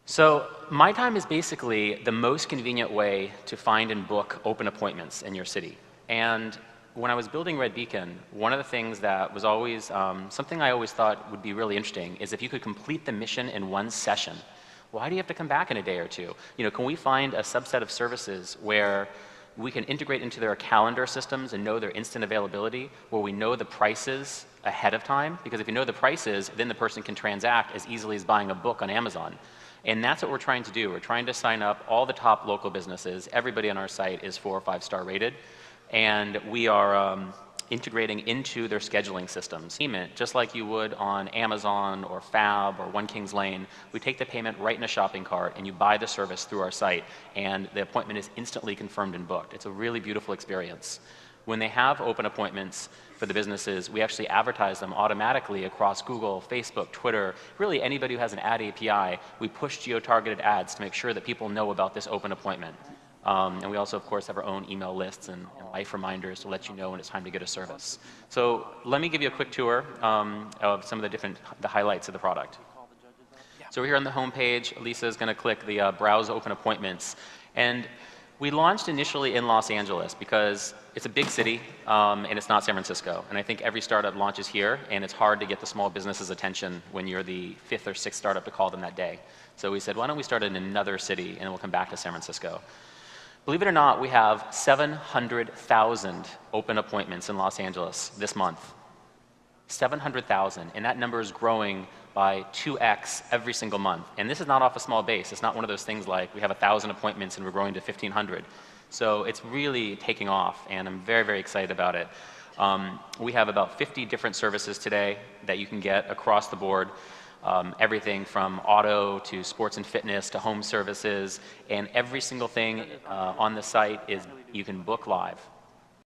So MyTime is basically the most convenient way to find and book open appointments in your city. And when I was building Red Beacon, one of the things that was always something I always thought would be really interesting is if you could complete the mission in one session. Why do you have to come back in a day or two? Can we find a subset of services where we can integrate into their calendar systems and know their instant availability, where we know the prices ahead of time? Because if you know the prices, then the person can transact as easily as buying a book on Amazon. And that's what we're trying to do. We're trying to sign up all the top local businesses. Everybody on our site is 4 or 5 star rated. And we are integrating into their scheduling systems. Payment, just like you would on Amazon or Fab or One Kings Lane, we take the payment right in a shopping cart and you buy the service through our site and the appointment is instantly confirmed and booked. It's a really beautiful experience. When they have open appointments for the businesses, we actually advertise them automatically across Google, Facebook, Twitter, really anybody who has an ad API. We push geo-targeted ads to make sure that people know about this open appointment. And we also, of course, have our own email lists and life reminders to let you know when it's time to get a service. So let me give you a quick tour of some of the highlights of the product. So we're here on the home page. Lisa is going to click the Browse Open Appointments. And we launched initially in Los Angeles because it's a big city and it's not San Francisco. And I think every startup launches here, and it's hard to get the small business's attention when you're the 5th or 6th startup to call them that day. So we said, why don't we start in another city and we'll come back to San Francisco. Believe it or not, we have 700,000 open appointments in Los Angeles this month. 700,000, and that number is growing by 2x every single month. And this is not off a small base. It's not one of those things like we have 1,000 appointments and we're growing to 1,500. So it's really taking off, and I'm very, very excited about it. We have about 50 different services today that you can get across the board. Everything from auto to sports and fitness to home services, and every single thing on the site is you can book live.